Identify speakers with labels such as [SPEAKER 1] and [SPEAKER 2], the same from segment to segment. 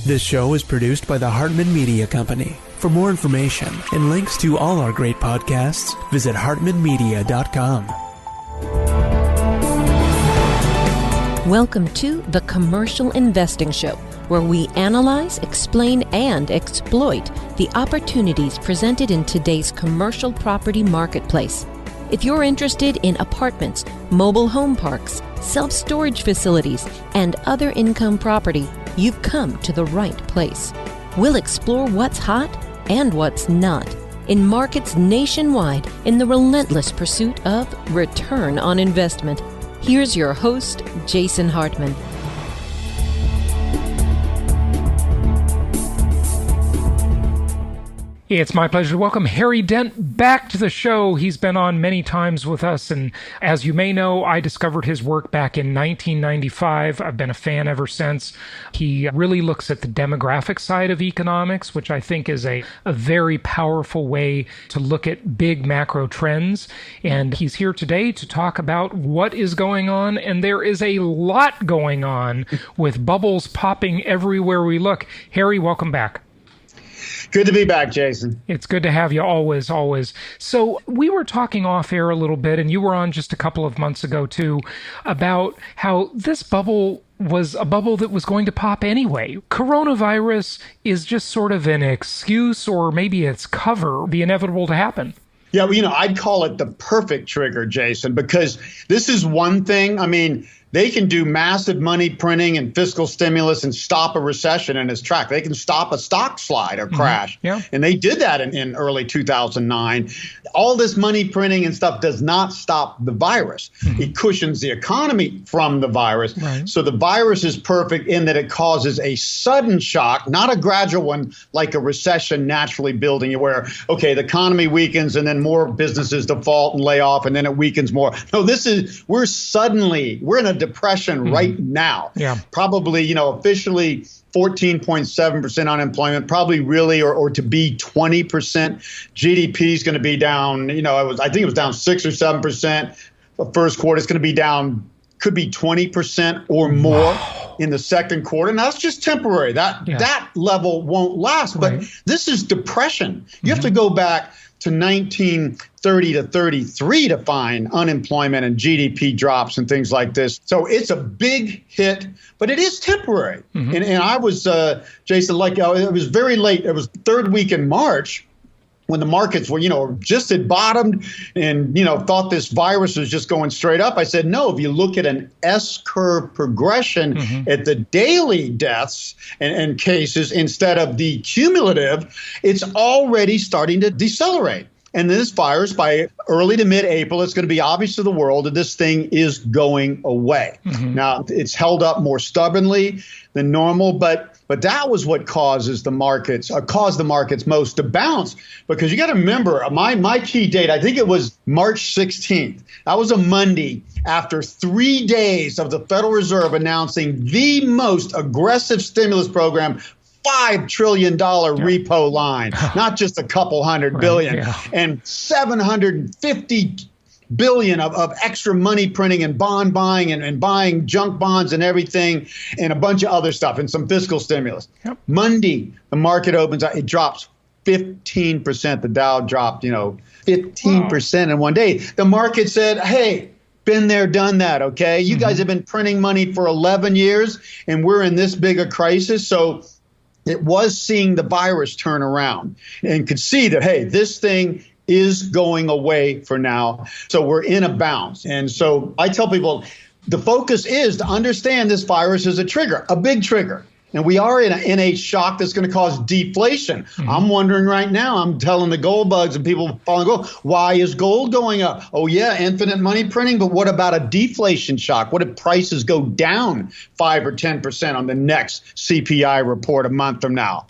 [SPEAKER 1] This show is produced by the Hartman Media Company. For more information and links to all our great podcasts, visit hartmanmedia.com.
[SPEAKER 2] Welcome to The Commercial Investing Show, where we analyze, explain, and exploit the opportunities presented in today's commercial property marketplace. If you're interested in apartments, mobile home parks, self-storage facilities, and other income property, you've come to the right place. We'll explore what's hot and what's not in markets nationwide in the relentless pursuit of return on investment. Here's your host, Jason Hartman.
[SPEAKER 3] It's my pleasure to welcome Harry Dent back to the show. He's been on many times with us, and as you may know, I discovered his work back in 1995. I've been a fan ever since. He really looks at the demographic side of economics, which I think is a very powerful way to look at big macro trends. And he's here today to talk about what is going on, and there is a lot going on with bubbles popping everywhere we look. Harry, welcome back.
[SPEAKER 4] Good to be back, Jason.
[SPEAKER 3] It's good to have you always. So we were talking off air a little bit, and you were on just a couple of months ago, too, about how this bubble was a bubble that was going to pop anyway. Coronavirus is just sort of an excuse, or maybe it's cover, the inevitable to happen.
[SPEAKER 4] Yeah, well, I'd call it the perfect trigger, Jason, because this is one thing. I mean, they can do massive money printing and fiscal stimulus and stop a recession in its track. They can stop a stock slide or crash.
[SPEAKER 3] Yeah.
[SPEAKER 4] And they did that in early 2009. All this money printing and stuff does not stop the virus. It cushions the economy from the virus.
[SPEAKER 3] Right.
[SPEAKER 4] So the virus is perfect in that it causes a sudden shock, not a gradual one like a recession naturally building, where, okay, the economy weakens and then more businesses default and lay off and then it weakens more. No, we're in a depression right now.
[SPEAKER 3] Yeah.
[SPEAKER 4] Probably, officially 14.7% unemployment, probably really, or to be 20%. GDP is going to be down, I think it was down 6 or 7%. The first quarter is going to be down, could be 20% or more in the second quarter. Now, that's just temporary. That level won't last. But this is depression. You have to go back to 1930 to 33 to find unemployment and GDP drops and things like this. So it's a big hit, but it is temporary. And I was, Jason, it was very late. It was third week in March when the markets were, just had bottomed and, thought this virus was just going straight up. I said, no, if you look at an S-curve progression at the daily deaths and cases instead of the cumulative, it's already starting to decelerate. And this virus, by early to mid-April, it's going to be obvious to the world that this thing is going away. Now, it's held up more stubbornly than normal, but that was what caused the markets most to bounce. Because you got to remember, my key date, I think it was March 16th. That was a Monday after 3 days of the Federal Reserve announcing the most aggressive stimulus program, $5 trillion repo line, not just a couple hundred billion, and $750 billion of extra money printing and bond buying and buying junk bonds and everything, and a bunch of other stuff and some fiscal stimulus. Monday, the market opens, it drops 15%. The Dow dropped, 15% in one day. The market said, hey, been there, done that, okay? You guys have been printing money for 11 years, and we're in this big a crisis. So it was seeing the virus turn around and could see that, hey, this thing is going away for now. So we're in a bounce. And so I tell people the focus is to understand this virus is a trigger, a big trigger. And we are in a shock that's going to cause deflation. I'm wondering right now, I'm telling the gold bugs and people following gold, why is gold going up? Oh, yeah, infinite money printing. But what about a deflation shock? What if prices go down 5 or 10% on the next CPI report a month from now?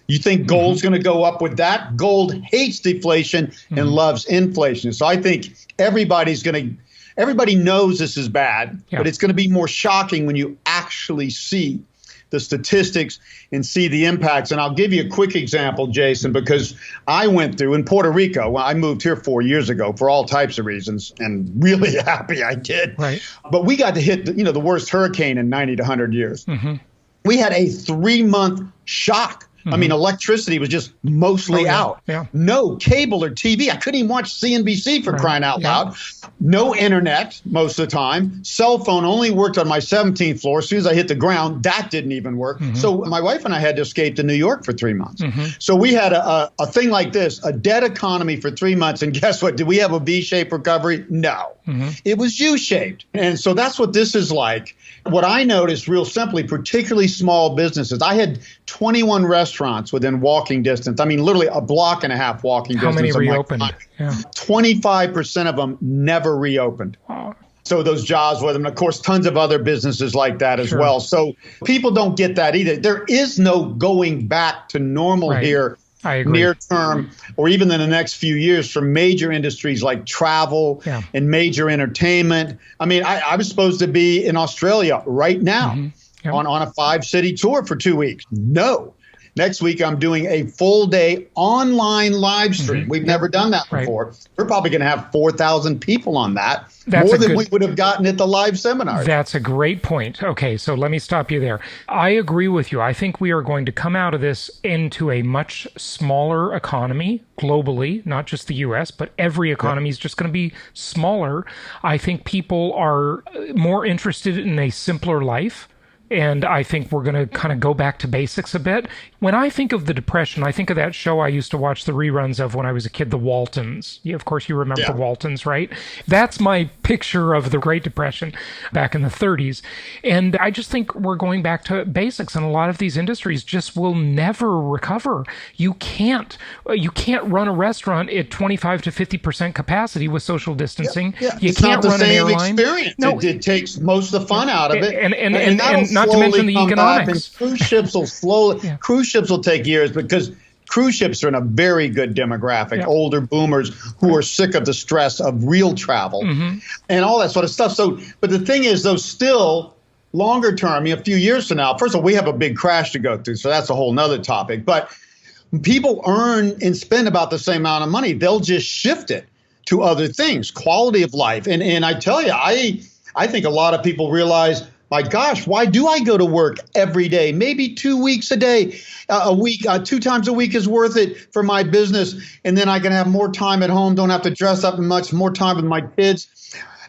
[SPEAKER 4] You think gold's going to go up with that? Gold hates deflation and loves inflation. So I think everybody knows this is bad, but it's going to be more shocking when you actually see the statistics and see the impacts. And I'll give you a quick example, Jason, because I went through in Puerto Rico. Well, I moved here 4 years ago for all types of reasons, and really happy I did.
[SPEAKER 3] Right.
[SPEAKER 4] But we got to hit the worst hurricane in 90 to 100 years. We had a 3-month shock. I mean, electricity was just mostly out.
[SPEAKER 3] Yeah.
[SPEAKER 4] No cable or TV. I couldn't even watch CNBC for crying out loud. No internet most of the time. Cell phone only worked on my 17th floor. As soon as I hit the ground, that didn't even work. So my wife and I had to escape to New York for 3 months. So we had a thing like this, a dead economy for 3 months. And guess what? Did we have a V-shaped recovery? No. It was U-shaped. And so that's what this is like. What I noticed real simply, particularly small businesses, I had 21 restaurants within walking distance. I mean, literally a block and a half walking distance.
[SPEAKER 3] How many reopened?
[SPEAKER 4] 25% of them never reopened.
[SPEAKER 3] Wow.
[SPEAKER 4] So those jobs with them, and of course, tons of other businesses like that as well. So people don't get that either. There is no going back to normal here.
[SPEAKER 3] I agree.
[SPEAKER 4] Near term, or even in the next few years, for major industries like travel and major entertainment. I mean, I was supposed to be in Australia right now on a 5-city tour for 2 weeks. No. Next week, I'm doing a full-day online live stream. We've never done that before. We're probably going to have 4,000 people on that, more than we would have gotten at the live seminar.
[SPEAKER 3] That's a great point. Okay, so let me stop you there. I agree with you. I think we are going to come out of this into a much smaller economy globally, not just the U.S., but every economy is just going to be smaller. I think people are more interested in a simpler life. And I think we're going to kind of go back to basics a bit. When I think of the Depression, I think of that show I used to watch the reruns of when I was a kid, The Waltons. Of course, you remember The Waltons, right? That's my picture of the Great Depression back in the 30s. And I just think we're going back to basics. And a lot of these industries just will never recover. You can't run a restaurant at 25 to 50% capacity with social distancing. You
[SPEAKER 4] it's
[SPEAKER 3] can't
[SPEAKER 4] not the
[SPEAKER 3] run
[SPEAKER 4] same
[SPEAKER 3] an airline.
[SPEAKER 4] Experience. No, it takes most of the fun out of it.
[SPEAKER 3] And not to mention the economics.
[SPEAKER 4] Cruise ships will slowly. Cruise ships will take years because cruise ships are in a very good demographic, older boomers who are sick of the stress of real travel and all that sort of stuff. So, but the thing is, though, still longer term, I mean, a few years from now, first of all, we have a big crash to go through, so that's a whole nother topic. But people earn and spend about the same amount of money. They'll just shift it to other things, quality of life. And I tell you, I think a lot of people realize, my gosh, why do I go to work every day? Maybe 2 weeks a day, a week, 2 times a week is worth it for my business. And then I can have more time at home, don't have to dress up much, more time with my kids.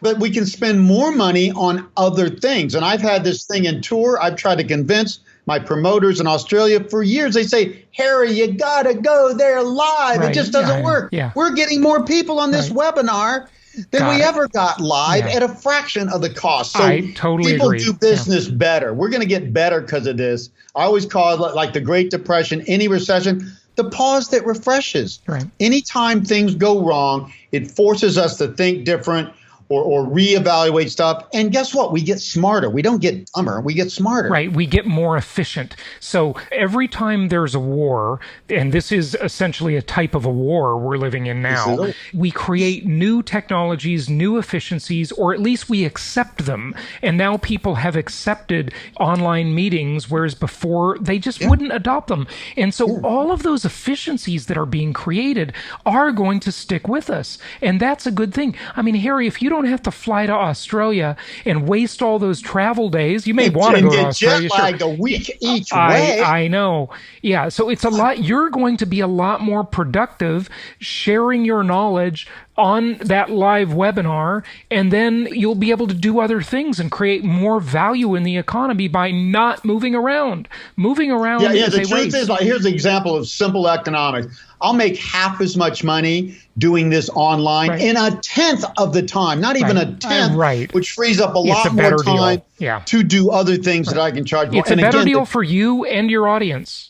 [SPEAKER 4] But we can spend more money on other things. And I've had this thing in tour. I've tried to convince my promoters in Australia for years. They say, Harry, you got to go there live. It just doesn't work. We're getting more people on this webinar than we ever got live at a fraction of the cost. So
[SPEAKER 3] I totally
[SPEAKER 4] people
[SPEAKER 3] agree.
[SPEAKER 4] do business better. We're going to get better because of this. I always call it like the Great Depression, any recession, the pause that refreshes. Anytime things go wrong, it forces us to think different or reevaluate stuff. And guess what? We get smarter. We don't get dumber. We get smarter.
[SPEAKER 3] Right. We get more efficient. So every time there's a war, and this is essentially a type of a war we're living in now, we create new technologies, new efficiencies, or at least we accept them. And now people have accepted online meetings, whereas before they just wouldn't adopt them. And so all of those efficiencies that are being created are going to stick with us. And that's a good thing. I mean, Harry, if you don't have to fly to Australia and waste all those travel days. You may want to go to Australia.
[SPEAKER 4] Jet lagged a week each way.
[SPEAKER 3] I know. Yeah. So it's a lot. You're going to be a lot more productive sharing your knowledge on that live webinar, and then you'll be able to do other things and create more value in the economy by not moving around. Moving around.
[SPEAKER 4] Yeah. The truth is, like, here's an example of simple economics. I'll make half as much money doing this online in a tenth of the time, not even a tenth, which frees up a lot more time to do other things that I can charge more.
[SPEAKER 3] It's a better deal for you and your audience.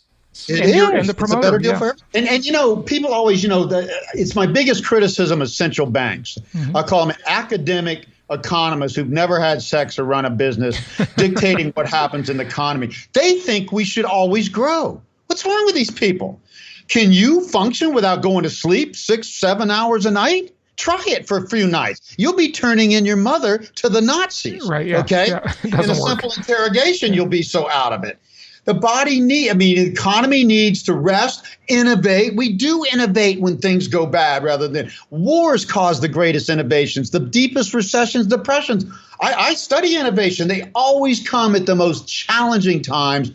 [SPEAKER 4] And the promoter. It's a better deal for everyone. And you know, people always, it's my biggest criticism of central banks. I call them academic economists who've never had sex or run a business dictating what happens in the economy. They think we should always grow. What's wrong with these people? Can you function without going to sleep 6-7 hours a night? Try it for a few nights. You'll be turning in your mother to the Nazis. Okay? In a simple interrogation, you'll be so out of it. The economy needs to rest, innovate. We do innovate when things go bad rather than wars cause the greatest innovations, the deepest recessions, depressions. I study innovation. They always come at the most challenging times,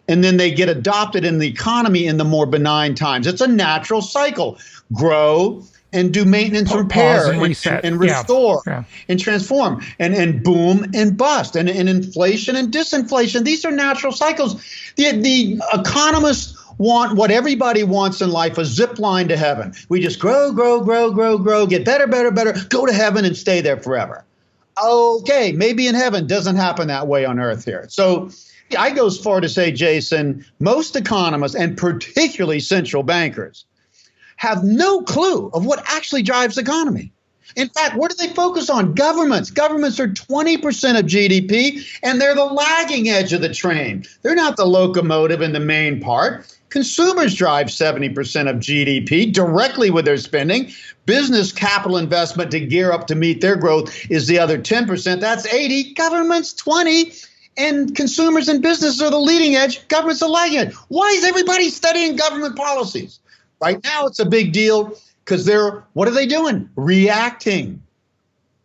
[SPEAKER 4] and then they get adopted in the economy in the more benign times. It's a natural cycle. Grow and do maintenance, repair,
[SPEAKER 3] and reset,
[SPEAKER 4] and restore, and transform, and boom and bust, and inflation and disinflation. These are natural cycles. The economists want what everybody wants in life, a zip line to heaven. We just grow, get better, go to heaven and stay there forever. Okay, maybe in heaven. Doesn't happen that way on earth here. So I go as far to say, Jason, most economists, and particularly central bankers, have no clue of what actually drives the economy. In fact, what do they focus on? Governments. Governments are 20% of GDP, and they're the lagging edge of the train. They're not the locomotive in the main part. Consumers drive 70% of GDP directly with their spending. Business capital investment to gear up to meet their growth is the other 10%. That's 80. Government's 20. And consumers and businesses are the leading edge. Government's the lagging edge. Why is everybody studying government policies? Right now, it's a big deal because what are they doing? Reacting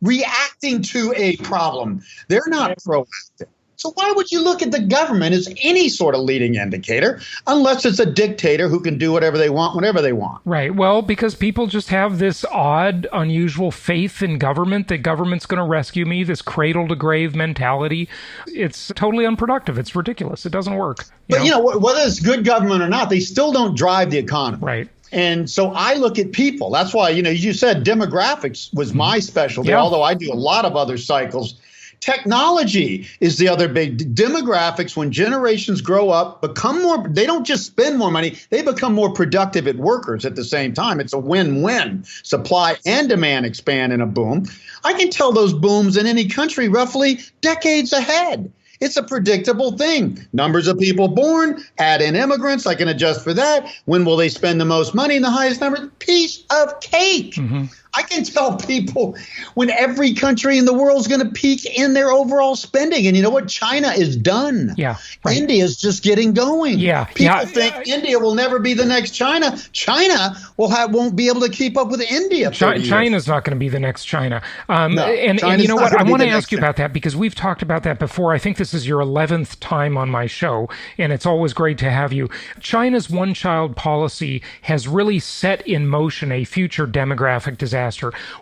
[SPEAKER 4] to a problem. They're not proactive. So why would you look at the government as any sort of leading indicator unless it's a dictator who can do whatever they want, whenever they want?
[SPEAKER 3] Right. Well, because people just have this odd, unusual faith in government, that government's going to rescue me, this cradle to grave mentality. It's totally unproductive. It's ridiculous. It doesn't work.
[SPEAKER 4] But whether it's good government or not, they still don't drive the economy.
[SPEAKER 3] Right.
[SPEAKER 4] And so I look at people. That's why, you said demographics was my specialty, although I do a lot of other cycles. Technology is the other big demographics. When generations grow up, become more, they don't just spend more money, they become more productive at workers at the same time. It's a win-win. Supply and demand expand in a boom. I can tell those booms in any country roughly decades ahead. It's a predictable thing. Numbers of people born, add in immigrants, I can adjust for that. When will they spend the most money in the highest number? Piece of cake. Mm-hmm. I can tell people when every country in the world is going to peak in their overall spending. And you know what? China is done.
[SPEAKER 3] Yeah, right.
[SPEAKER 4] India is just getting going.
[SPEAKER 3] Yeah.
[SPEAKER 4] People think India will never be the next China. China won't be able to keep up with India.
[SPEAKER 3] China's not going to be the next China. And you know what? I want to ask you about that because we've talked about that before. I think this is your 11th time on my show, and it's always great to have you. China's one-child policy has really set in motion a future demographic disaster.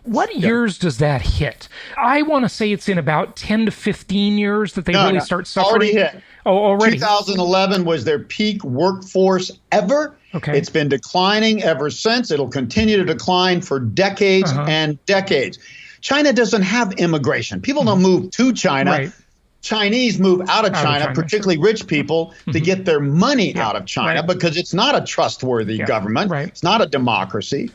[SPEAKER 3] What years does that hit? I want to say it's in about 10 to 15 years that they really start suffering.
[SPEAKER 4] Already hit.
[SPEAKER 3] Oh, already.
[SPEAKER 4] 2011 was their peak workforce ever.
[SPEAKER 3] Okay.
[SPEAKER 4] It's been declining ever since. It'll continue to decline for decades and decades. China doesn't have immigration. People don't move to China.
[SPEAKER 3] Right.
[SPEAKER 4] Chinese move out of China, particularly rich people, to get their money out of China because it's not a trustworthy government.
[SPEAKER 3] Right.
[SPEAKER 4] It's not a democracy.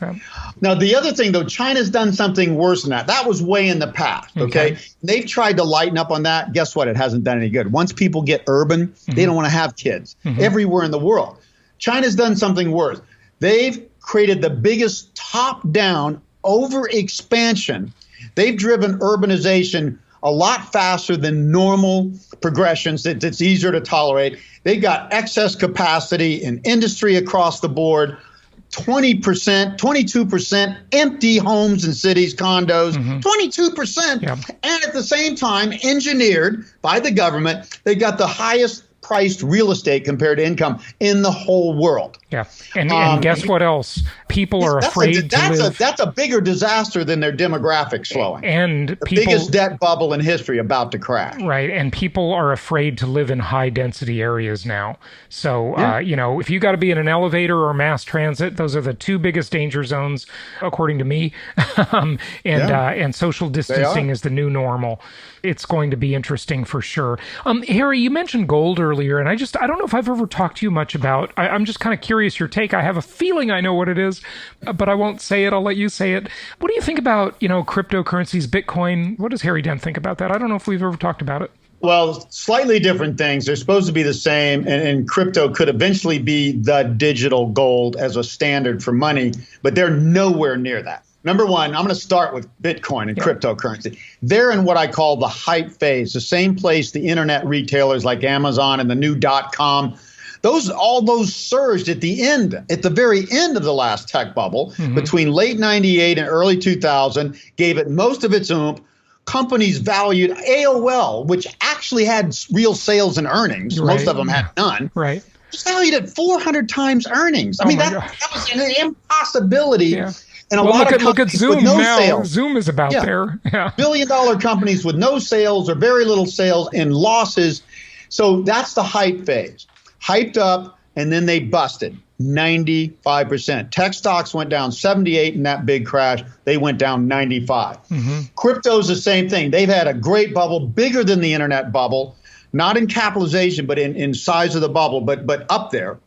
[SPEAKER 4] Now, the other thing, though, China's done something worse than that. That was way in the past, okay? They've tried to lighten up on that. Guess what? It hasn't done any good. Once people get urban, they don't want to have kids everywhere in the world. China's done something worse. They've created the biggest top-down over-expansion. They've driven urbanization a lot faster than normal progressions. It's easier to tolerate. They got excess capacity in industry across the board, 20%, 22% empty homes in cities, condos, 22%. And at the same time, engineered by the government, they got the highest priced real estate compared to income in the whole world.
[SPEAKER 3] Yeah. And guess what else? People are afraid to live.
[SPEAKER 4] That's a bigger disaster than their demographics slowing.
[SPEAKER 3] And
[SPEAKER 4] the biggest debt bubble in history about to crash.
[SPEAKER 3] Right. And people are afraid to live in high density areas now. So, if you got to be in an elevator or mass transit, those are the two biggest danger zones, according to me. And social distancing is the new normal. It's going to be interesting for sure. Harry, you mentioned gold earlier, and I don't know if I've ever talked to you much about. I'm just kind of curious your take. I have a feeling I know what it is, but I won't say it. I'll let you say it. What do you think about, cryptocurrencies, Bitcoin? What does Harry Dent think about that? I don't know if we've ever talked about it.
[SPEAKER 4] Well, slightly different things. They're supposed to be the same, and crypto could eventually be the digital gold as a standard for money, but they're nowhere near that. Number one, I'm going to start with Bitcoin and cryptocurrency. They're in what I call the hype phase, the same place the internet retailers like Amazon and the new .com. All those surged at the very end of the last tech bubble between late 98 and early 2000, gave it most of its oomph. Companies valued AOL, which actually had real sales and earnings. Most of them had none.
[SPEAKER 3] Right.
[SPEAKER 4] It's valued at 400 times earnings. I mean, that was an impossibility.
[SPEAKER 3] Yeah.
[SPEAKER 4] And
[SPEAKER 3] look at Zoom now.
[SPEAKER 4] Sales.
[SPEAKER 3] Zoom is about there. Yeah.
[SPEAKER 4] Billion-dollar companies with no sales or very little sales and losses. So that's the hype phase. Hyped up, and then they busted 95%. Tech stocks went down 78 in that big crash. They went down 95. Crypto's the same thing. They've had a great bubble, bigger than the internet bubble, not in capitalization, but in size of the bubble, but up there.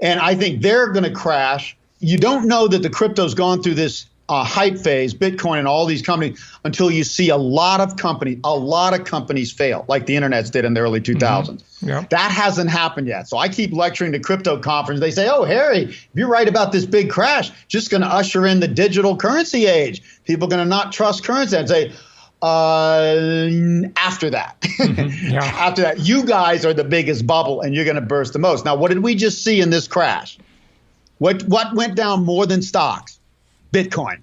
[SPEAKER 4] And I think they're going to crash. You don't know that the crypto's gone through this hype phase, Bitcoin and all these companies, until you see a lot of companies fail, like the internets did in the early 2000s. That hasn't happened yet. So I keep lecturing the crypto conference. They say, oh, Harry, if you're right about this big crash, just going to usher in the digital currency age. People are going to not trust currency. I'd say, after that, after that, you guys are the biggest bubble and you're going to burst the most. Now, what did we just see in this crash? What went down more than stocks? Bitcoin.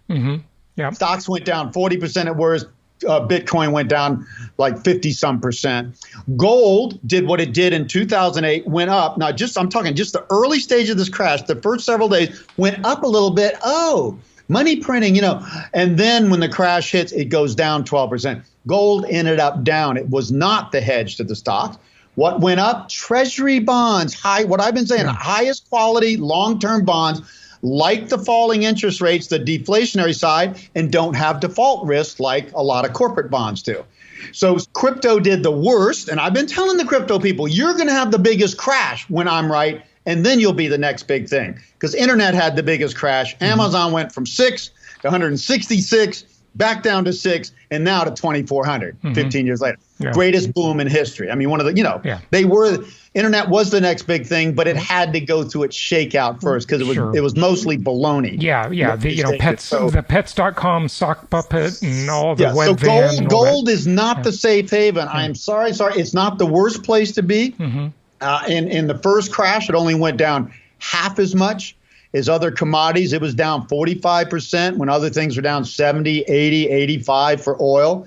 [SPEAKER 4] Stocks went down 40% at worst. Bitcoin went down like 50-some%. Gold did what it did in 2008, went up. Now, I'm talking just the early stage of this crash, the first several days, went up a little bit. Oh, money printing, and then when the crash hits, it goes down 12%. Gold ended up down. It was not the hedge to the stocks. What went up? Treasury bonds, what I've been saying, highest quality long-term bonds, like the falling interest rates, the deflationary side, and don't have default risk like a lot of corporate bonds do. So crypto did the worst, and I've been telling the crypto people, you're going to have the biggest crash when I'm right, and then you'll be the next big thing. Because internet had the biggest crash. Amazon went from 6 to 166, back down to 6, and now to 2,400, 15 years later. Greatest boom in history. I mean, internet was the next big thing, but it had to go through its shakeout first because it was mostly baloney.
[SPEAKER 3] The pets.com sock puppet and all the web van.
[SPEAKER 4] So gold is not the safe haven. I'm sorry. It's not the worst place to be. In the first crash, it only went down half as much as other commodities. It was down 45% when other things were down 70, 80, 85 for oil.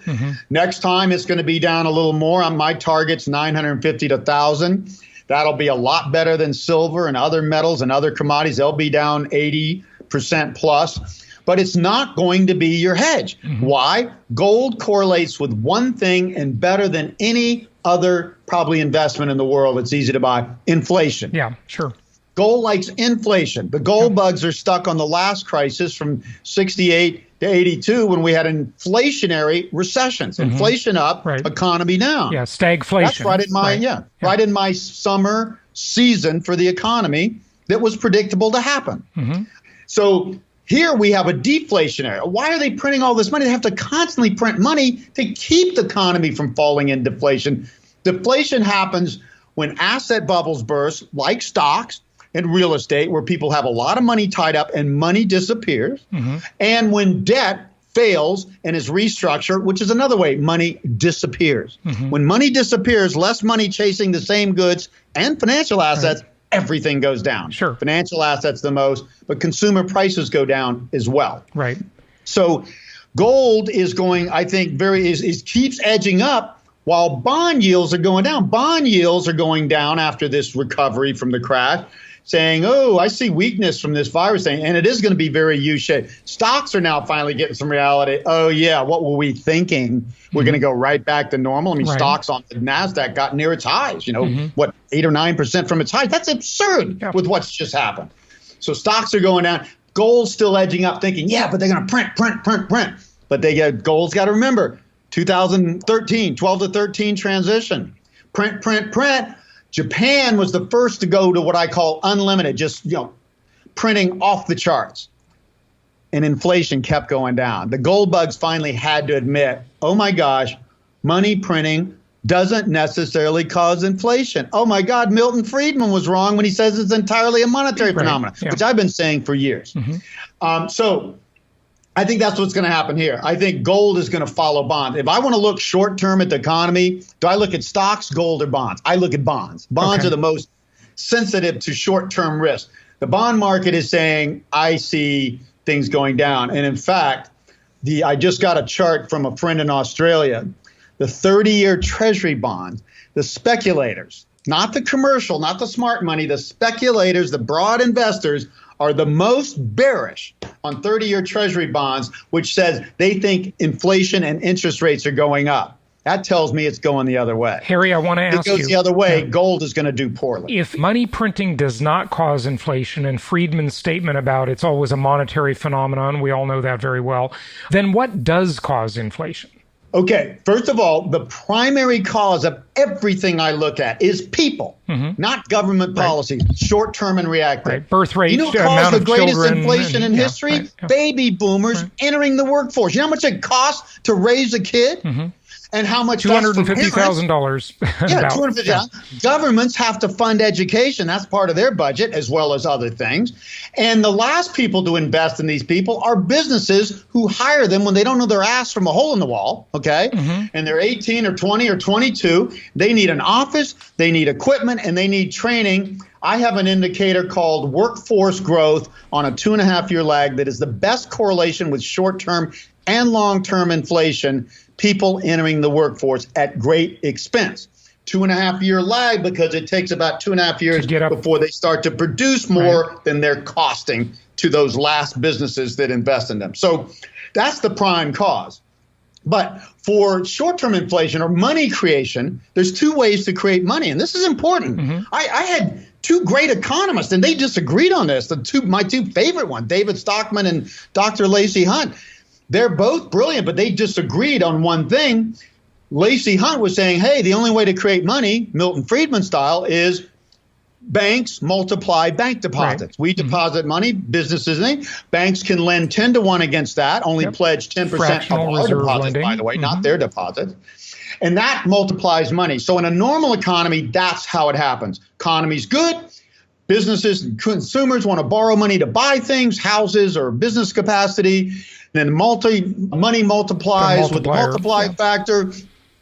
[SPEAKER 4] Next time, it's going to be down a little more. On my target's 950 to 1,000. That'll be a lot better than silver and other metals and other commodities. They'll be down 80% plus. But it's not going to be your hedge. Why? Gold correlates with one thing and better than any other probably investment in the world. It's easy to buy. Inflation.
[SPEAKER 3] Yeah, sure.
[SPEAKER 4] Gold likes inflation. The gold bugs are stuck on the last crisis from 68 to 82 when we had inflationary recessions. Inflation up, economy down.
[SPEAKER 3] Yeah, stagflation.
[SPEAKER 4] That's right in my summer season for the economy that was predictable to happen. So here we have a deflationary. Why are they printing all this money? They have to constantly print money to keep the economy from falling in deflation. Deflation happens when asset bubbles burst, like stocks and real estate, where people have a lot of money tied up and money disappears. And when debt fails and is restructured, which is another way money disappears. When money disappears, less money chasing the same goods and financial assets, everything goes down. Financial assets the most, but consumer prices go down as well. So gold is going, I think, keeps edging up while bond yields are going down. Bond yields are going down after this recovery from the crash, saying, oh, I see weakness from this virus thing, and it is going to be very U-shaped. Stocks are now finally getting some reality. Oh, yeah, what were we thinking? We're going to go right back to normal. I mean, stocks on the NASDAQ got near its highs, 8 or 9% from its highs. That's absurd with what's just happened. So stocks are going down. Gold's still edging up, thinking, but they're going to print. But gold's got to remember, 2013, 12 to 13 transition. Print. Japan was the first to go to what I call unlimited, just printing off the charts. And inflation kept going down. The gold bugs finally had to admit, oh my gosh, money printing doesn't necessarily cause inflation. Oh my God, Milton Friedman was wrong when he says it's entirely a monetary phenomenon, which I've been saying for years. So I think that's what's going to happen here. I think gold is going to follow bonds. If I want to look short term at the economy, do I look at stocks, gold, or bonds? I look at bonds. Bonds are the most sensitive to short term risk. The bond market is saying, I see things going down. And in fact, I just got a chart from a friend in Australia. The 30-year Treasury bond, the speculators, not the commercial, not the smart money, the speculators, the broad investors are the most bearish on 30-year Treasury bonds, which says they think inflation and interest rates are going up. That tells me it's going the other way.
[SPEAKER 3] Harry, I want to ask you.
[SPEAKER 4] If it goes the other way, gold is going to do poorly.
[SPEAKER 3] If money printing does not cause inflation, and Friedman's statement about it's always a monetary phenomenon, we all know that very well, then what does cause inflation?
[SPEAKER 4] Okay, first of all, the primary cause of everything I look at is people, not government policies, short-term and reactive.
[SPEAKER 3] Right. Birth rate,
[SPEAKER 4] you know what caused the greatest inflation in history? Baby boomers entering the workforce. You know how much it costs to raise a kid? And how much
[SPEAKER 3] $250,000.
[SPEAKER 4] Yeah, $250,000. Governments have to fund education. That's part of their budget, as well as other things. And the last people to invest in these people are businesses who hire them when they don't know their ass from a hole in the wall, okay? And they're 18 or 20 or 22. They need an office, they need equipment, and they need training. I have an indicator called workforce growth on a 2.5-year lag that is the best correlation with short-term and long-term inflation, people entering the workforce at great expense. 2.5-year lag because it takes about 2.5 years before they start to produce more than they're costing to those last businesses that invest in them. So that's the prime cause. But for short-term inflation or money creation, there's two ways to create money. And this is important. I had two great economists, and they disagreed on this. My two favorite ones, David Stockman and Dr. Lacey Hunt. They're both brilliant, but they disagreed on one thing. Lacey Hunt was saying, hey, the only way to create money, Milton Friedman style, is banks multiply bank deposits. We deposit money, businesses, banks can lend 10 to 1 against that, only pledge 10% of our deposits, by the way, not their deposits. And that multiplies money. So in a normal economy, that's how it happens. Economy's good. Businesses and consumers want to borrow money to buy things, houses or business capacity. Then money multiplies with the multiply factor.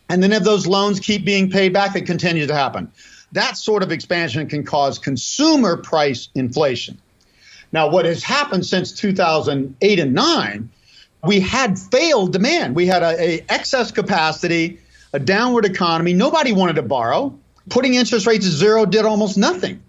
[SPEAKER 4] And then if those loans keep being paid back, it continues to happen. That sort of expansion can cause consumer price inflation. Now, what has happened since 2008 and 9, we had failed demand. We had a excess capacity, a downward economy. Nobody wanted to borrow. Putting interest rates at zero did almost nothing.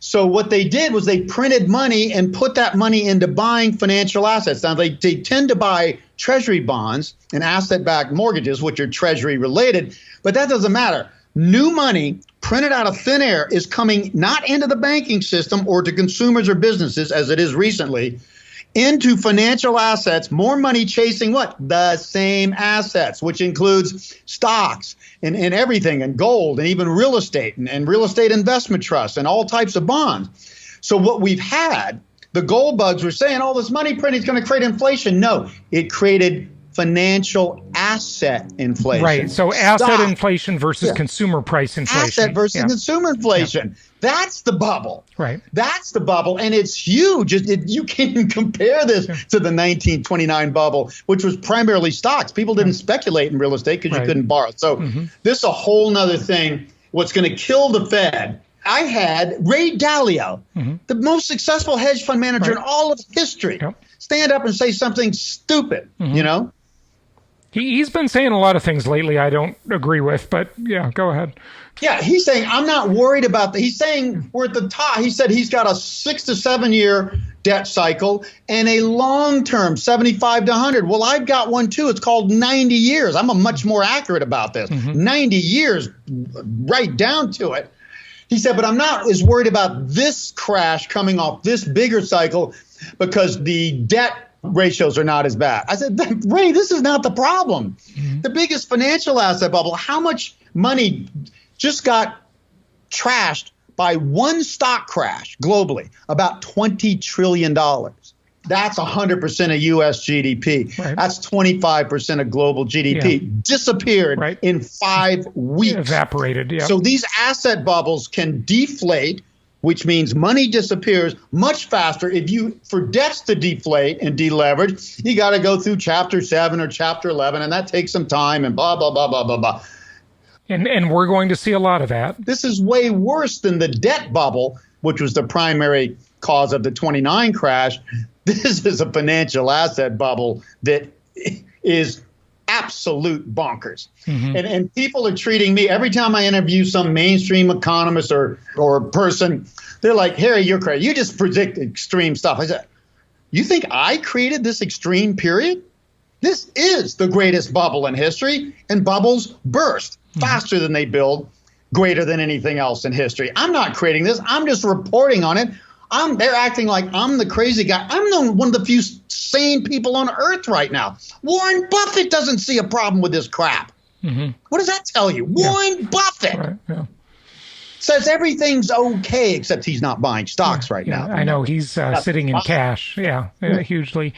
[SPEAKER 4] So what they did was they printed money and put that money into buying financial assets. Now, they tend to buy treasury bonds and asset-backed mortgages, which are treasury related, but that doesn't matter. New money printed out of thin air is coming not into the banking system or to consumers or businesses, as it is recently, into financial assets, more money chasing what? The same assets, which includes stocks and everything, and gold, and even real estate, and real estate investment trusts, and all types of bonds. So what we've had, the gold bugs were saying, oh, this money printing is going to create inflation. No, it created financial asset inflation.
[SPEAKER 3] Right. So asset inflation versus consumer price inflation.
[SPEAKER 4] Asset versus consumer inflation. That's the bubble.
[SPEAKER 3] Right.
[SPEAKER 4] That's the bubble. And it's huge. You can't compare this to the 1929 bubble, which was primarily stocks. People didn't speculate in real estate because you couldn't borrow. So this is a whole nother thing. What's going to kill the Fed? I had Ray Dalio, the most successful hedge fund manager in all of history, stand up and say something stupid, you know?
[SPEAKER 3] He's been saying a lot of things lately I don't agree with, but yeah, go ahead.
[SPEAKER 4] Yeah, he's saying, I'm not worried about that. He's saying we're at the top. He said he's got a 6 to 7 year debt cycle and a long-term 75 to 100. Well, I've got one too. It's called 90 years. I'm much more accurate about this. 90 years, right down to it. He said, but I'm not as worried about this crash coming off this bigger cycle because the debt ratios are not as bad. I said, Ray, this is not the problem. The biggest financial asset bubble, how much money just got trashed by one stock crash globally? About $20 trillion. That's 100% of U.S. GDP. Right. That's 25% of global GDP. Disappeared in 5 weeks.
[SPEAKER 3] Evaporated,
[SPEAKER 4] So these asset bubbles can deflate which means money disappears much faster. For debts to deflate and deleverage, you got to go through Chapter 7 or Chapter 11, and that takes some time and blah, blah, blah, blah, blah, blah.
[SPEAKER 3] And we're going to see a lot of that.
[SPEAKER 4] This is way worse than the debt bubble, which was the primary cause of the 29 crash. This is a financial asset bubble that is absolute bonkers. And people are treating me, every time I interview some mainstream economist or person, they're like, Harry, you're crazy. You just predict extreme stuff. I said, you think I created this extreme period? This is the greatest bubble in history, and bubbles burst faster than they build, greater than anything else in history. I'm not creating this. I'm just reporting on it. They're acting like I'm the crazy guy. I'm one of the few sane people on earth right now. Warren Buffett doesn't see a problem with this crap. What does that tell you? Warren Buffett says everything's okay, except he's not buying stocks right now.
[SPEAKER 3] I know. He's sitting in cash. Hugely.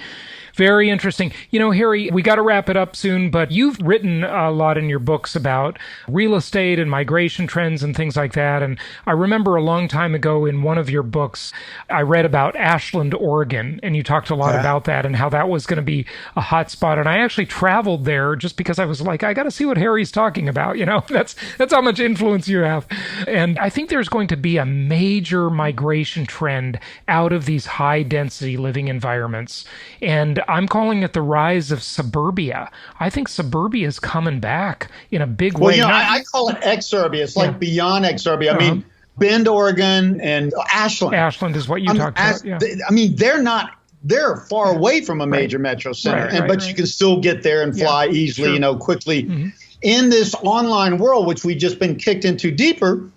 [SPEAKER 3] Very interesting. You know, Harry, we got to wrap it up soon, but you've written a lot in your books about real estate and migration trends and things like that. And I remember a long time ago in one of your books, I read about Ashland, Oregon, and you talked a lot about that and how that was going to be a hot spot. And I actually traveled there just because I was like, I got to see what Harry's talking about. You know, that's how much influence you have. And I think there's going to be a major migration trend out of these high density living environments. And I'm calling it the rise of suburbia. I think suburbia is coming back in a big way.
[SPEAKER 4] Well, you know, I call it exurbia. It's like beyond exurbia. I mean, Bend, Oregon, and Ashland.
[SPEAKER 3] Ashland is what you talked about.
[SPEAKER 4] I mean, they're far away from a major metro center, but you can still get there and fly easily, quickly. In this online world, which we've just been kicked into deeper.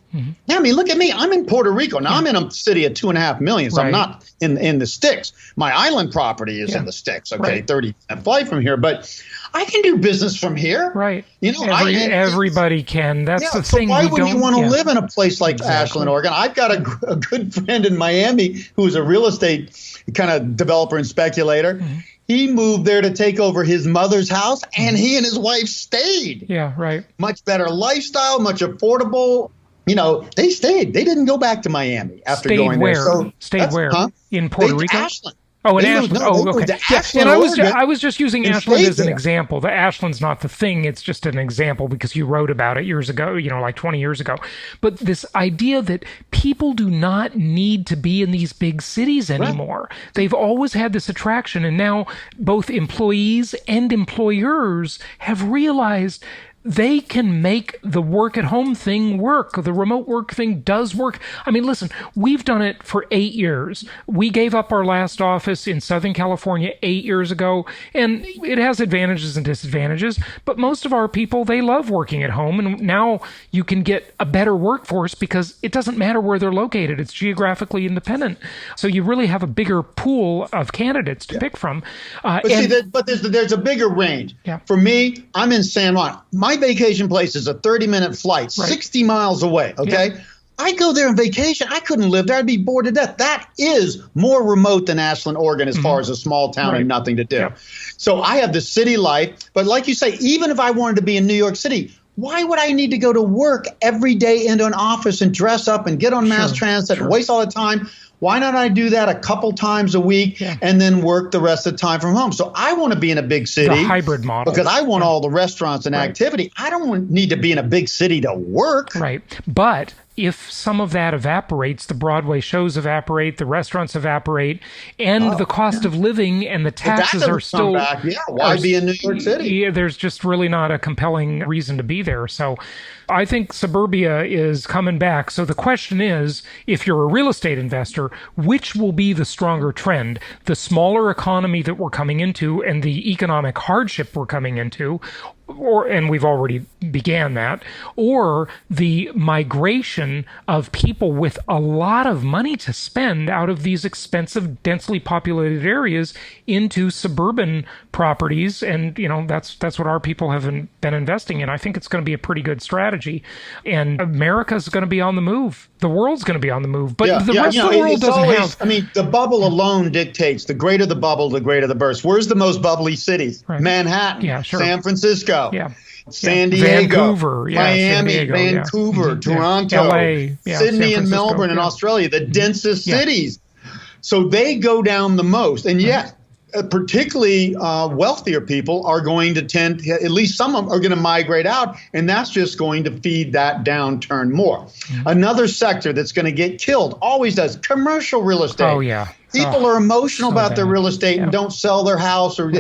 [SPEAKER 4] I mean, look at me. I'm in Puerto Rico. Now I'm in a city of 2.5 million, so I'm not in the sticks. My island property is in the sticks, 30-minute flight from here. But I can do business from here. Right. You know,
[SPEAKER 3] everybody can. That's the thing.
[SPEAKER 4] Why would you want to live in a place like Ashland, Oregon? I've got a good friend in Miami who is a real estate kind of developer and speculator. He moved there to take over his mother's house, and he and his wife stayed. Yeah, right. Much better lifestyle, much affordable. You know, they stayed. They didn't go back to Miami after going there. So
[SPEAKER 3] stayed where? In Puerto Rico?
[SPEAKER 4] Ashland.
[SPEAKER 3] Oh, in Ashland. Okay. And I was just using Ashland as an example. The Ashland's not the thing. It's just an example because you wrote about it years ago, like 20 years ago. But this idea that people do not need to be in these big cities anymore. They've always had this attraction. And now both employees and employers have realized they can make the work at home thing work. The remote work thing does work. I mean, listen, we've done it for 8 years. We gave up our last office in Southern California 8 years ago, and it has advantages and disadvantages, but most of our people, they love working at home, and now you can get a better workforce because it doesn't matter where they're located. It's geographically independent. So you really have a bigger pool of candidates to pick from.
[SPEAKER 4] But there's a bigger range. For me, I'm in San Juan. My vacation place is a 30-minute flight, 60 miles away, okay? I go there on vacation. I couldn't live there. I'd be bored to death. That is more remote than Ashland, Oregon, as far as a small town and nothing to do. So I have the city life. But like you say, even if I wanted to be in New York City, why would I need to go to work every day into an office and dress up and get on mass transit and waste all the time? Why not I do that a couple times a week and then work the rest of the time from home? So I want to be in a big city.
[SPEAKER 3] The hybrid model.
[SPEAKER 4] Because I want all the restaurants and activity. I don't need to be in a big city to work.
[SPEAKER 3] Right. But if some of that evaporates, the Broadway shows evaporate, the restaurants evaporate, and the cost of living and the taxes are still...
[SPEAKER 4] why be in New York City?
[SPEAKER 3] Yeah, there's just really not a compelling reason to be there. So I think suburbia is coming back. So the question is, if you're a real estate investor, which will be the stronger trend? The smaller economy that we're coming into and the economic hardship we're coming into, and we've already began that, or the migration of people with a lot of money to spend out of these expensive, densely populated areas into suburban properties. And, that's what our people have been investing in. I think it's going to be a pretty good strategy. And America's going to be on the move. The world's going to be on the move. But the rest of the world doesn't have...
[SPEAKER 4] I mean, the bubble alone dictates the greater the bubble, the greater the burst. Where's the most bubbly cities? Manhattan, San Francisco. San Diego,
[SPEAKER 3] Vancouver,
[SPEAKER 4] Miami, Vancouver, Toronto,
[SPEAKER 3] LA,
[SPEAKER 4] Sydney and Melbourne in Australia, the densest cities. So they go down the most. And yet, particularly wealthier people are going to tend, at least some of them are going to migrate out, and that's just going to feed that downturn more. Another sector that's going to get killed, always does, commercial real estate.
[SPEAKER 3] Oh, yeah.
[SPEAKER 4] People are emotional about their real estate and don't sell their house, or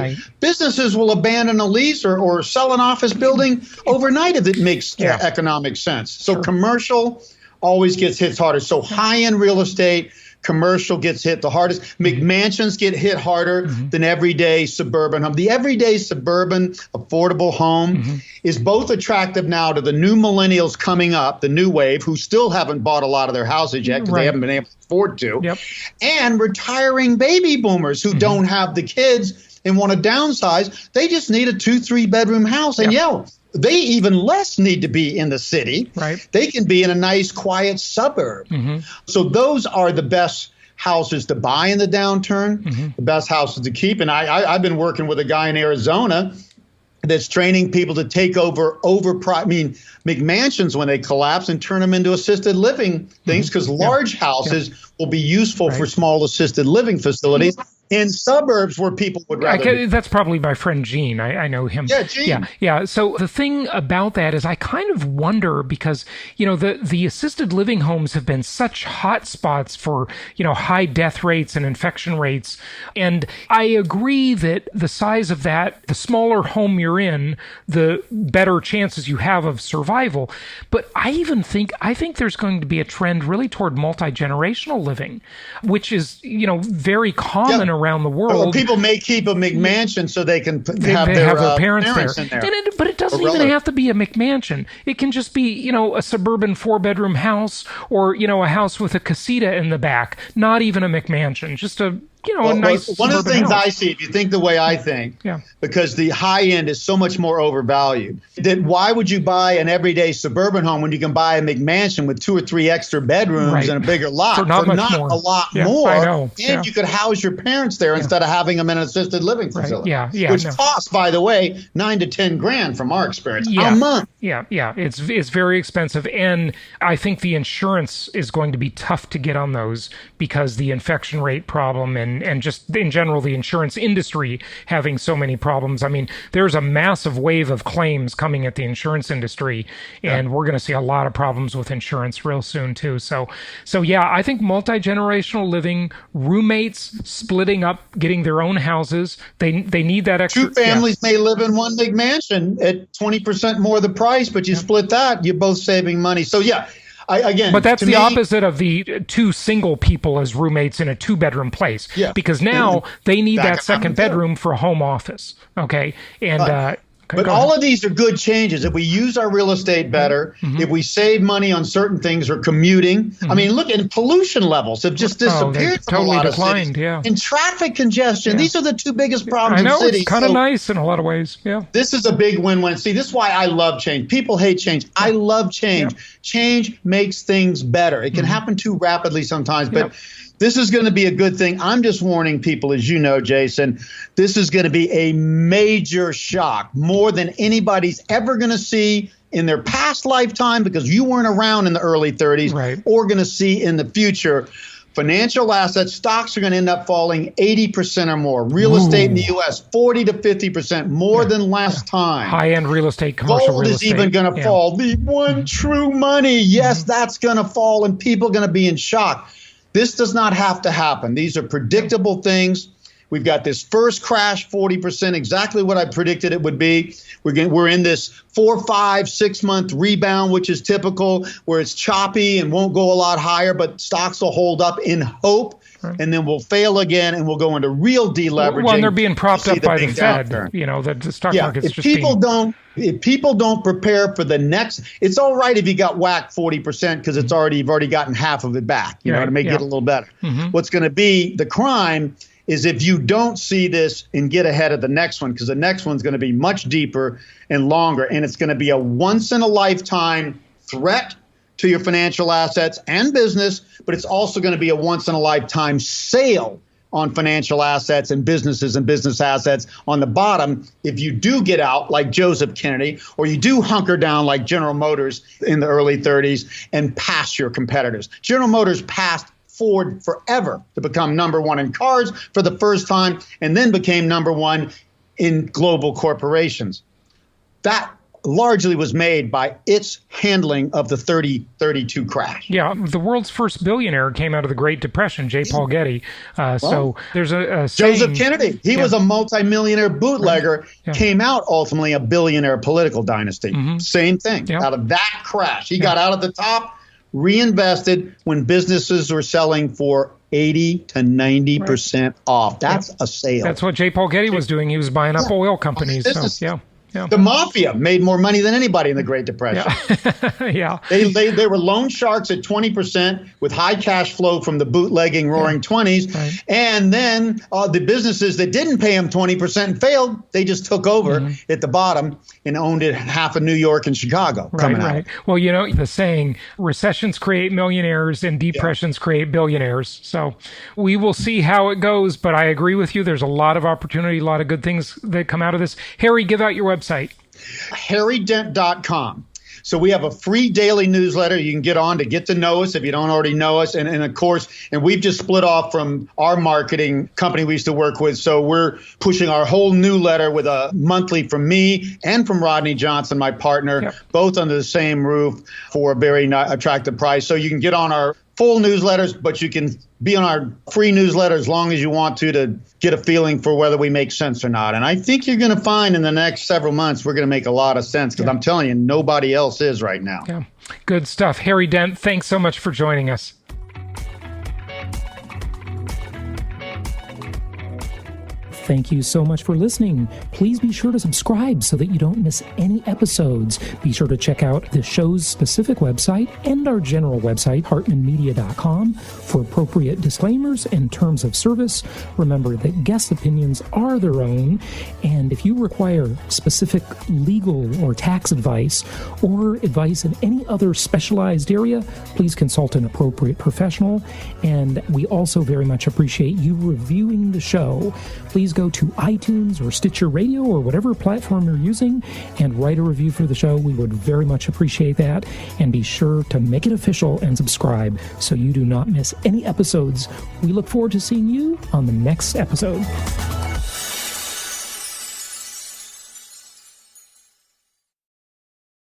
[SPEAKER 4] businesses will abandon a lease or sell an office building overnight if it makes economic sense. So commercial always gets hit harder. So high-end real estate, commercial gets hit the hardest. McMansions get hit harder than everyday suburban home. The everyday suburban affordable home is both attractive now to the new millennials coming up, the new wave, who still haven't bought a lot of their houses yet because they haven't been able to afford to, and retiring baby boomers who don't have the kids and want to downsize. They just need a 2-3 bedroom house. And they even less need to be in the city. They can be in a nice, quiet suburb. So those are the best houses to buy in the downturn, the best houses to keep. And I've been working with a guy in Arizona that's training people to take over McMansions when they collapse and turn them into assisted living things, because large houses will be useful for small assisted living facilities in suburbs where people would rather
[SPEAKER 3] that's probably my friend Gene. I know him.
[SPEAKER 4] Yeah, Gene.
[SPEAKER 3] Yeah. So the thing about that is I kind of wonder, because, the assisted living homes have been such hot spots for, high death rates and infection rates. And I agree that the size of that, the smaller home you're in, the better chances you have of survival. But I think there's going to be a trend really toward multi-generational living, which is, very common around the world.
[SPEAKER 4] Well, people may keep a McMansion so they can have their parents in there.
[SPEAKER 3] But it doesn't even have to be a McMansion. It can just be, a suburban 4-bedroom house, or, a house with a casita in the back. Not even a McMansion, just a a nice
[SPEAKER 4] one of the things
[SPEAKER 3] house.
[SPEAKER 4] I see, if you think the way I think, because the high end is so much more overvalued, that why would you buy an everyday suburban home when you can buy a McMansion with 2 or 3 extra bedrooms and a bigger lot
[SPEAKER 3] for not a
[SPEAKER 4] lot more?
[SPEAKER 3] I know.
[SPEAKER 4] And you could house your parents there instead of having them in an assisted living facility. Which costs, by the way, $9,000 to $10,000 from our experience a month.
[SPEAKER 3] It's very expensive, and I think the insurance is going to be tough to get on those, because the infection rate problem and just in general the insurance industry having so many problems. I mean, there's a massive wave of claims coming at the insurance industry, and we're going to see a lot of problems with insurance real soon too. So I think multi-generational living, roommates splitting up, getting their own houses, they need that extra.
[SPEAKER 4] 2 families may live in one McMansion at 20% more the price, but you split that, you're both saving money. So but
[SPEAKER 3] that's the opposite of the 2 single people as roommates in a 2-bedroom place. Because now they need that second bedroom for a home office. Okay. And,
[SPEAKER 4] but all of these are good changes. If we use our real estate better, if we save money on certain things or commuting. I mean, look, and pollution levels have just disappeared from
[SPEAKER 3] totally
[SPEAKER 4] a lot
[SPEAKER 3] declined,
[SPEAKER 4] of cities. And traffic congestion. These are the 2 biggest problems in cities.
[SPEAKER 3] It's kind of nice in a lot of ways.
[SPEAKER 4] This is a big win-win. See, this is why I love change. People hate change. I love change. Change makes things better. It can happen too rapidly sometimes, but this is going to be a good thing. I'm just warning people, as you know, Jason, this is going to be a major shock, more than anybody's ever going to see in their past lifetime, because you weren't around in the early 30s, or going to see in the future. Financial assets, stocks are going to end up falling 80% or more. Real estate in the U.S., 40 to 50% more than last time.
[SPEAKER 3] High-end real estate, commercial
[SPEAKER 4] Gold
[SPEAKER 3] real
[SPEAKER 4] is
[SPEAKER 3] estate.
[SPEAKER 4] even going to fall. The one true money, yes, that's going to fall, and people are going to be in shock. This does not have to happen. These are predictable things. We've got this first crash, 40%, exactly what I predicted it would be. We're in this 4, 5, 6 month rebound, which is typical, where it's choppy and won't go a lot higher, but stocks will hold up in hope, and then we'll fail again, and we'll go into real deleveraging.
[SPEAKER 3] Well, and they're being propped up by the Fed. The stock market's just
[SPEAKER 4] if people don't prepare for the next, it's all right if you got whacked 40% because you've already gotten half of it back. To make it a little better. What's going to be the crime is if you don't see this and get ahead of the next one, because the next one's going to be much deeper and longer, and it's going to be a once-in-a-lifetime threat to your financial assets and business, but it's also going to be a once-in-a-lifetime sale on financial assets and businesses and business assets. On the bottom, if you do get out like Joseph Kennedy, or you do hunker down like General Motors in the early 30s and pass your competitors. General Motors passed Ford forever to become number one in cars for the first time, and then became number one in global corporations. That largely was made by its handling of the 32 crash.
[SPEAKER 3] Yeah, the world's first billionaire came out of the Great Depression, J. Paul Getty. So there's a saying,
[SPEAKER 4] Joseph Kennedy, he was a multimillionaire bootlegger, came out ultimately a billionaire political dynasty. Same thing. Out of that crash, he got out at the top, reinvested when businesses were selling for 80 to 90% off. That's a sale.
[SPEAKER 3] That's what J. Paul Getty was doing. He was buying up oil companies. So, the mafia made more money than anybody in the Great Depression. They were loan sharks at 20% with high cash flow from the bootlegging roaring 20s. Right. And then the businesses that didn't pay them 20% and failed, they just took over at the bottom and owned it half of New York and Chicago. Out. Well, you know, the saying, recessions create millionaires and depressions create billionaires. So we will see how it goes. But I agree with you. There's a lot of opportunity, a lot of good things that come out of this. Harry, give out your website.
[SPEAKER 4] HarryDent.com. So we have a free daily newsletter you can get on to get to know us if you don't already know us. And of course, and we've just split off from our marketing company we used to work with. So we're pushing our whole new letter with a monthly from me and from Rodney Johnson, my partner, both under the same roof for a very attractive price. So you can get on our full newsletters, but you can be on our free newsletter as long as you want to get a feeling for whether we make sense or not. And I think you're going to find in the next several months, we're going to make a lot of sense because I'm telling you, nobody else is right now.
[SPEAKER 3] Yeah. Good stuff. Harry Dent, thanks so much for joining us.
[SPEAKER 5] Thank you so much for listening. Please be sure to subscribe so that you don't miss any episodes. Be sure to check out the show's specific website and our general website, hartmanmedia.com, for appropriate disclaimers and terms of service. Remember that guest opinions are their own, and if you require specific legal or tax advice or advice in any other specialized area, please consult an appropriate professional. And we also very much appreciate you reviewing the show. Please go to iTunes or Stitcher Radio or whatever platform you're using and write a review for the show. We would very much appreciate that. And be sure to make it official and subscribe so you do not miss any episodes. We look forward to seeing you on the next episode.